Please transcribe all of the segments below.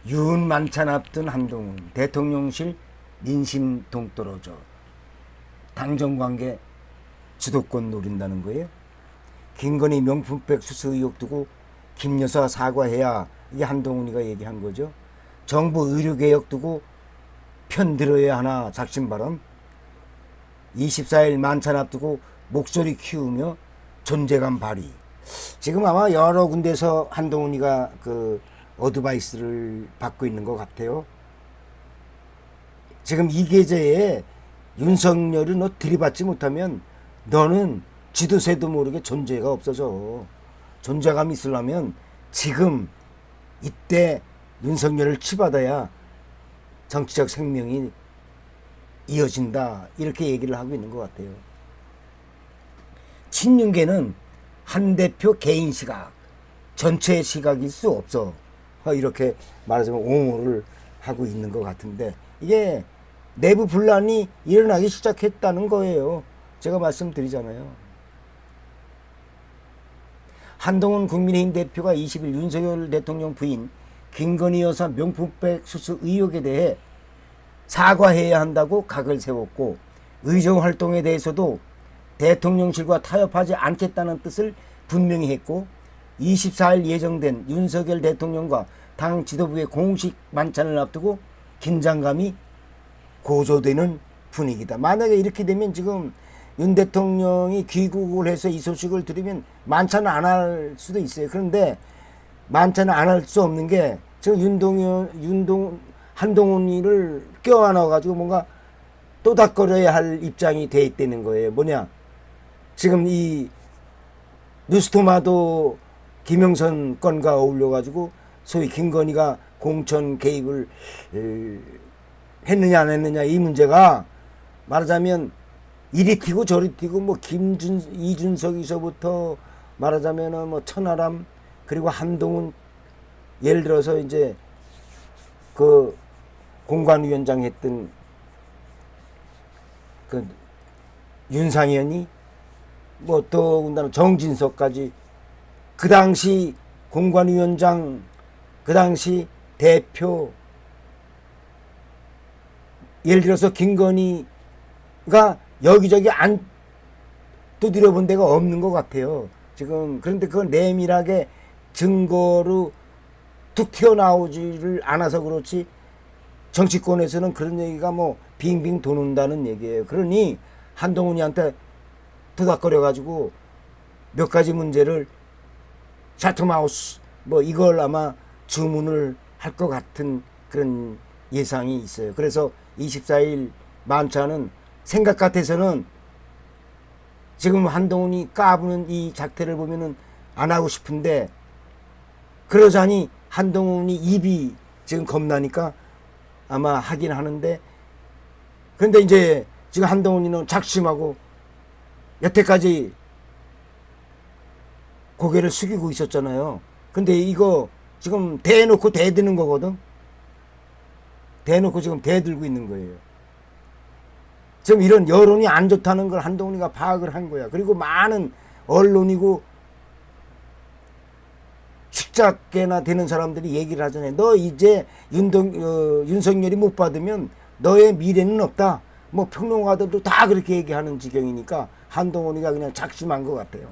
윤 만찬 앞둔 한동훈 대통령실 민심 동떨어져 당정관계 주도권 노린다는 거예요. 김건희 명품백 수수 의혹 두고 김 여사 사과해야, 이게 한동훈이가 얘기한 거죠. 정부 의료개혁 두고 편들어야 하나 작심 발언. 24일 만찬 앞두고 목소리 키우며 존재감 발휘. 지금 아마 여러 군데서 한동훈이가 그 어드바이스를 받고 있는 것 같아요. 지금 이 계제에 윤석열이 너 들이받지 못하면 너는 지도새도 모르게 존재가 없어져. 존재감이 있으려면 지금 이때 윤석열을 치받아야 정치적 생명이 이어진다, 이렇게 얘기를 하고 있는 것 같아요. 친윤계는 한 대표 개인 시각, 전체 시각일 수 없어, 이렇게 말하자면 옹호를 하고 있는 것 같은데, 이게 내부 분란이 일어나기 시작했다는 거예요. 제가 말씀드리잖아요. 한동훈 국민의힘 대표가 20일 윤석열 대통령 부인 김건희 여사 명품백 수수 의혹에 대해 사과해야 한다고 각을 세웠고, 의정활동에 대해서도 대통령실과 타협하지 않겠다는 뜻을 분명히 했고, 24일 예정된 윤석열 대통령과 당 지도부의 공식 만찬을 앞두고 긴장감이 고조되는 분위기다. 만약에 이렇게 되면 지금 윤 대통령이 귀국을 해서 이 소식을 들으면 만찬을 안 할 수도 있어요. 그런데 만찬을 안 할 수 없는 게 지금 한동훈이를 껴안아가지고 뭔가 또닥거려야 할 입장이 돼 있다는 거예요. 뭐냐, 지금 이 뉴스토마도 김영선 건과 어울려가지고 소위 김건희가 공천 개입을 했느냐 안 했느냐, 이 문제가 말하자면 이리 튀고 저리 튀고, 뭐 이준석에서부터 말하자면 뭐 천하람, 그리고 한동훈, 예를 들어서 이제 그 공관위원장 했던 그 윤상현이, 뭐 또 정진석까지, 그 당시 공관위원장, 그 당시 대표, 예를 들어서 김건희가 여기저기 안 두드려 본 데가 없는 것 같아요. 지금 그런데 그건 내밀하게 증거로 툭 튀어나오지를 않아서 그렇지, 정치권에서는 그런 얘기가 뭐 빙빙 도는다는 얘기예요. 그러니 한동훈이한테 토닥거려가지고 몇 가지 문제를 샤트마우스 뭐 이걸 아마 주문을 할 것 같은 그런 예상이 있어요. 그래서 24일 만찬은 생각 같아서는 지금 한동훈이 까부는 이 작태를 보면은 안 하고 싶은데, 그러자니 한동훈이 입이 지금 겁나니까 아마 하긴 하는데, 그런데 이제 지금 한동훈이는 작심하고 여태까지 고개를 숙이고 있었잖아요. 근데 이거 지금 대놓고 대드는 거거든. 대놓고 지금 대들고 있는 거예요. 지금 이런 여론이 안 좋다는 걸 한동훈이가 파악을 한 거야. 그리고 많은 언론이고 식작계나 되는 사람들이 얘기를 하잖아요. 너 이제 윤석열이 못 받으면 너의 미래는 없다. 뭐 평론가들도 다 그렇게 얘기하는 지경이니까 한동훈이가 그냥 작심한 것 같아요.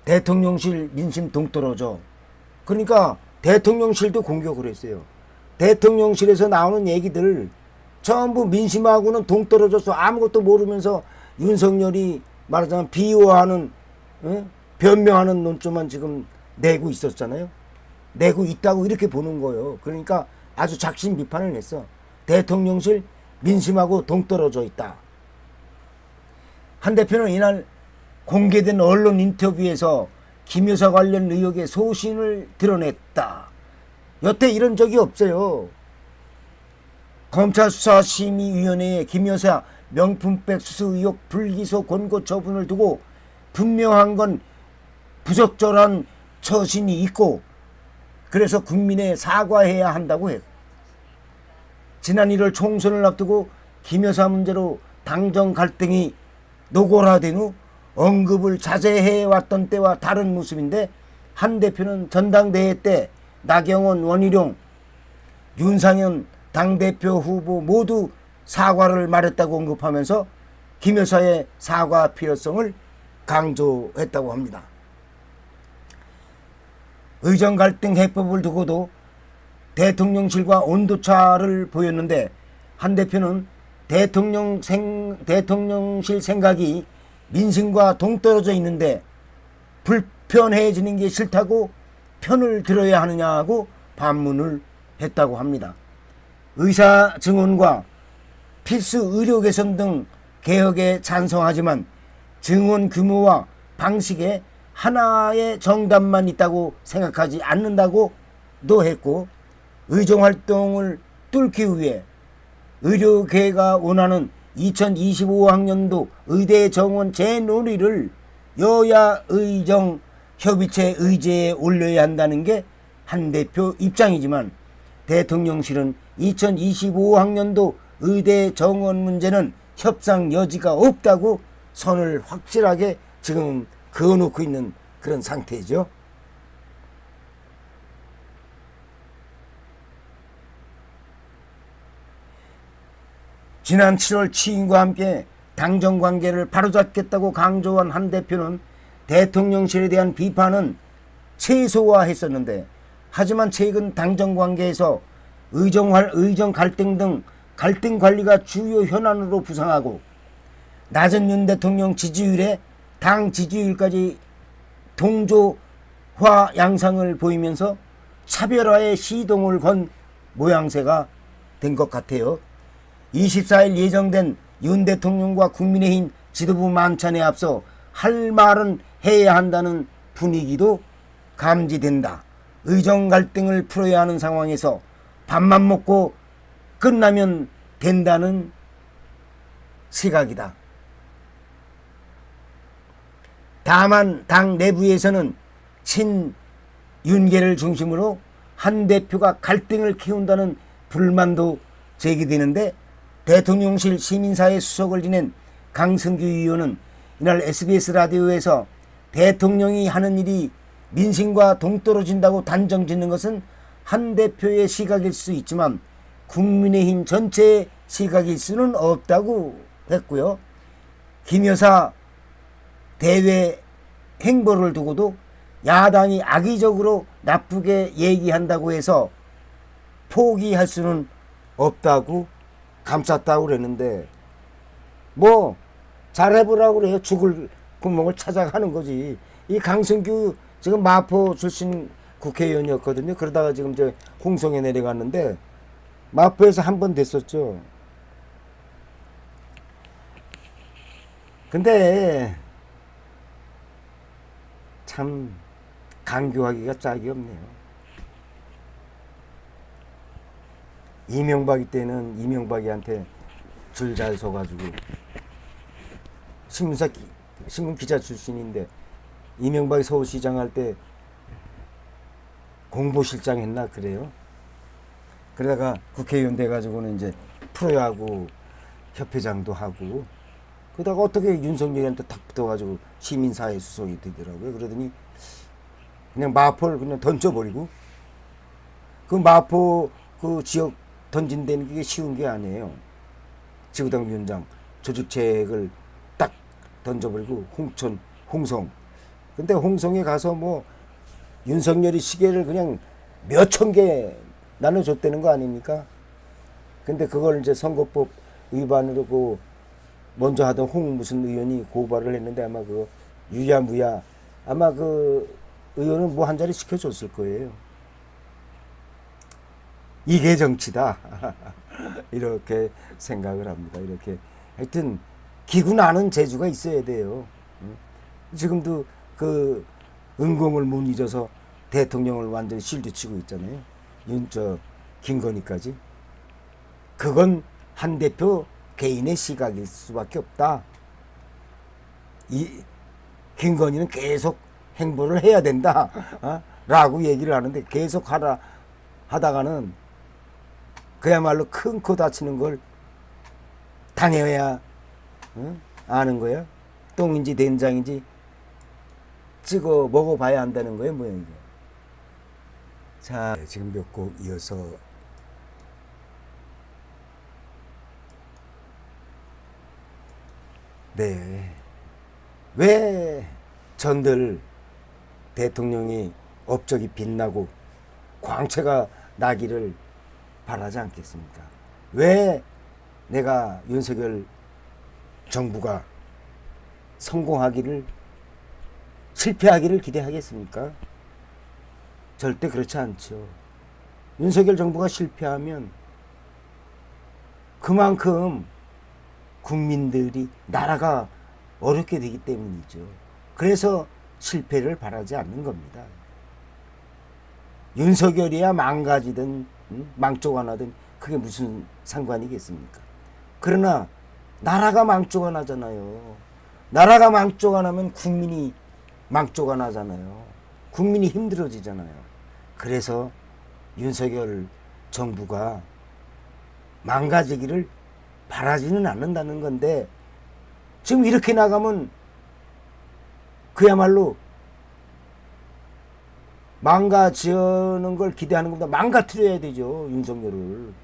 대통령실 민심 동떨어져. 그러니까 대통령실도 공격을 했어요. 대통령실에서 나오는 얘기들 전부 민심하고는 동떨어져서 아무것도 모르면서 윤석열이 말하자면 비호하는, 변명하는 논조만 지금 내고 있었잖아요. 내고 있다고 이렇게 보는 거예요. 그러니까 아주 작심 비판을 했어. 대통령실 민심하고 동떨어져 있다. 한 대표는 이날 공개된 언론 인터뷰에서 김 여사 관련 의혹의 소신을 드러냈다. 여태 이런 적이 없어요. 검찰수사심의위원회에 김 여사 명품백 수수 의혹 불기소 권고 처분을 두고 분명한 건 부적절한 처신이 있고, 그래서 국민에 사과해야 한다고 해요. 지난 1월 총선을 앞두고 김 여사 문제로 당정 갈등이 노골화된 후 언급을 자제해왔던 때와 다른 모습인데, 한 대표는 전당대회 때 나경원, 원희룡, 윤상현 당대표 후보 모두 사과를 말했다고 언급하면서 김 여사의 사과 필요성을 강조했다고 합니다. 의정 갈등 해법을 두고도 대통령실과 온도차를 보였는데 한 대표는 대통령실 생각이 민심과 동떨어져 있는데 불편해지는 게 싫다고 편을 들어야 하느냐고 반문을 했다고 합니다. 의사 증원과 필수 의료 개선 등 개혁에 찬성하지만 증원 규모와 방식에 하나의 정답만 있다고 생각하지 않는다고도 했고, 의정활동을 뚫기 위해 의료계가 원하는 2025학년도 의대 정원 재논의를 여야 의정협의체 의제에 올려야 한다는 게 한 대표 입장이지만 대통령실은 2025학년도 의대 정원 문제는 협상 여지가 없다고 선을 확실하게 지금 그어놓고 있는 그런 상태죠. 지난 7월 취임과 함께 당정 관계를 바로잡겠다고 강조한 한 대표는 대통령실에 대한 비판은 최소화했었는데, 하지만 최근 당정 관계에서 의정 갈등 등 갈등 관리가 주요 현안으로 부상하고 낮은 윤 대통령 지지율에 당 지지율까지 동조화 양상을 보이면서 차별화에 시동을 건 모양새가 된 것 같아요. 24일 예정된 윤 대통령과 국민의힘 지도부 만찬에 앞서 할 말은 해야 한다는 분위기도 감지된다. 의정 갈등을 풀어야 하는 상황에서 밥만 먹고 끝나면 된다는 시각이다. 다만 당 내부에서는 친윤계를 중심으로 한 대표가 갈등을 키운다는 불만도 제기되는데, 대통령실 시민사회 수석을 지낸 강승규 의원은 이날 SBS 라디오에서 대통령이 하는 일이 민심과 동떨어진다고 단정 짓는 것은 한 대표의 시각일 수 있지만 국민의힘 전체의 시각일 수는 없다고 했고요. 김 여사 대외 행보를 두고도 야당이 악의적으로 나쁘게 얘기한다고 해서 포기할 수는 없다고 감쌌다고 그랬는데, 뭐 잘해보라고 그래요. 죽을 구멍을 찾아가는 거지. 이 강승규 지금 마포 출신 국회의원이었거든요. 그러다가 지금 저 홍성에 내려갔는데 마포에서 한 번 됐었죠. 근데 참 강교하기가 짝이 없네요. 이명박이 때는 이명박이한테 줄 잘 서가지고 신문 기자 출신인데 이명박이 서울시장 할 때 공보실장 했나 그래요. 그러다가 국회의원 돼가지고는 이제 프로야구 협회장도 하고, 그러다가 어떻게 윤석열한테 탁 붙어가지고 시민사회 수석이 되더라고요. 그러더니 그냥 마포를 그냥 던져버리고, 그 마포 그 지역 던진다는 게 쉬운 게 아니에요. 지구당 위원장 조직책을 딱 던져버리고 홍성. 근데 홍성에 가서 뭐 윤석열이 시계를 그냥 몇천 개 나눠줬다는 거 아닙니까? 근데 그걸 이제 선거법 위반으로 그 먼저 하던 무슨 의원이 고발을 했는데 아마 그 유야무야 아마 그 의원은 뭐 한 자리 시켜줬을 거예요. 이게 정치다. 이렇게 생각을 합니다. 이렇게 하여튼 기구 나는 재주가 있어야 돼요. 지금도 그 은공을 못 잊어서 대통령을 완전히 실드 치고 있잖아요. 김건희까지. 그건 한 대표 개인의 시각일 수밖에 없다. 이 김건희는 계속 행보를 해야 된다. 라고 얘기를 하는데 계속 하다가는 그야말로 큰 코 다치는 걸 당해야 아는 거야. 똥인지 된장인지 찍어 먹어봐야 한다는 거예요, 뭐 이게. 자, 지금 몇 곡 이어서 네. 왜 전들 대통령이 업적이 빛나고 광채가 나기를 바라지 않겠습니까? 왜 내가 윤석열 정부가 성공하기를, 실패하기를 기대하겠습니까? 절대 그렇지 않죠. 윤석열 정부가 실패하면 그만큼 국민들이, 나라가 어렵게 되기 때문이죠. 그래서 실패를 바라지 않는 겁니다. 윤석열이야 망가지든 망조가 나든 그게 무슨 상관이겠습니까? 그러나 나라가 망조가 나잖아요. 나라가 망조가 나면 국민이 망조가 나잖아요. 국민이 힘들어지잖아요. 그래서 윤석열 정부가 망가지기를 바라지는 않는다는 건데, 지금 이렇게 나가면 그야말로 망가지는 걸 기대하는 것보다 망가뜨려야 되죠, 윤석열을.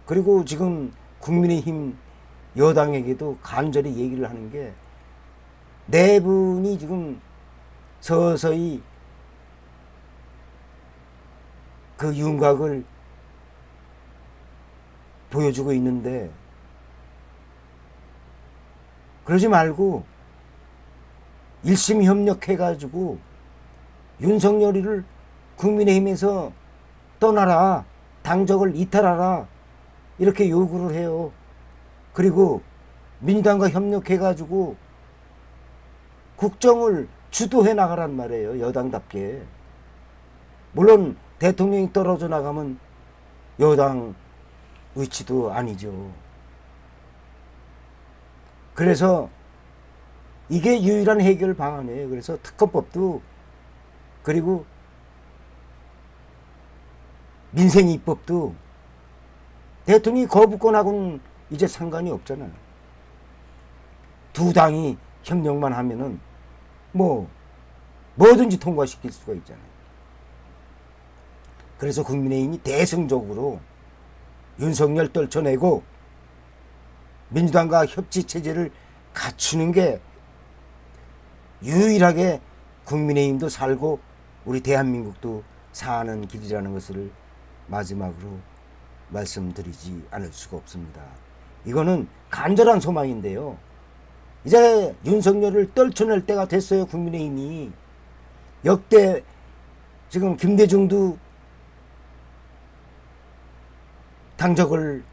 그리고 지금 국민의힘 여당에게도 간절히 얘기를 하는 게, 네 분이 지금 서서히 그 윤곽을 보여주고 있는데, 그러지 말고 일심 협력해가지고 윤석열이를 국민의힘에서 떠나라, 당적을 이탈하라, 이렇게 요구를 해요. 그리고 민주당과 협력해가지고 국정을 주도해 나가란 말이에요, 여당답게. 물론 대통령이 떨어져 나가면 여당 위치도 아니죠. 그래서 이게 유일한 해결 방안이에요. 그래서 특검법도, 그리고 민생입법도 대통령이 거부권하고는 이제 상관이 없잖아요. 두 당이 협력만 하면은 뭐든지 통과시킬 수가 있잖아요. 그래서 국민의힘이 대승적으로 윤석열 떨쳐내고 민주당과 협치 체제를 갖추는 게 유일하게 국민의힘도 살고 우리 대한민국도 사는 길이라는 것을 마지막으로 말씀드리지 않을 수가 없습니다. 이거는 간절한 소망인데요. 이제 윤석열을 떨쳐낼 때가 됐어요, 국민의힘이. 역대 지금 김대중도 당적을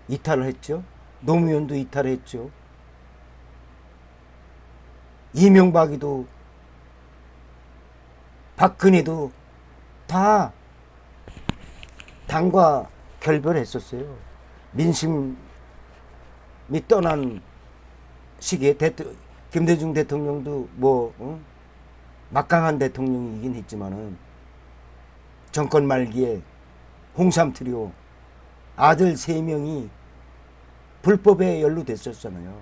이탈을 했죠. 노무현도 이탈했죠. 이명박이도, 박근혜도 다 당과 결별했었어요. 민심이 떠난 시기에 김대중 대통령도 막강한 대통령이긴 했지만은 정권 말기에 홍삼 트리오 아들 3명이 불법에 연루됐었잖아요.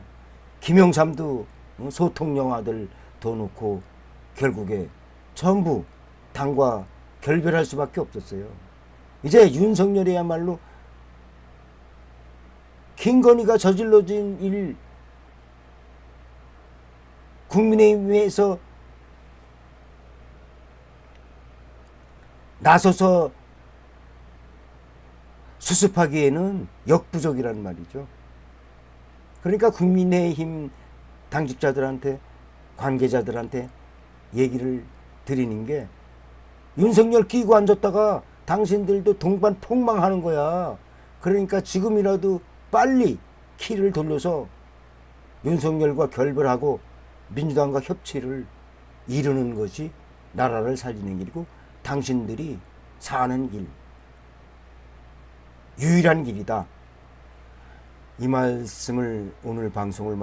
김영삼도 소통영아들 더 놓고 결국에 전부 당과 결별할 수밖에 없었어요. 이제 윤석열이야말로 김건희가 저질러진 일 국민의힘에서 나서서 수습하기에는 역부족이란 말이죠. 그러니까 국민의힘 당직자들한테, 관계자들한테 얘기를 드리는 게, 윤석열 끼고 앉았다가 당신들도 동반 폭망하는 거야. 그러니까 지금이라도 빨리 키를 돌려서 윤석열과 결별하고 민주당과 협치를 이루는 것이 나라를 살리는 길이고 당신들이 사는 길, 유일한 길이다. 이 말씀을 오늘 방송을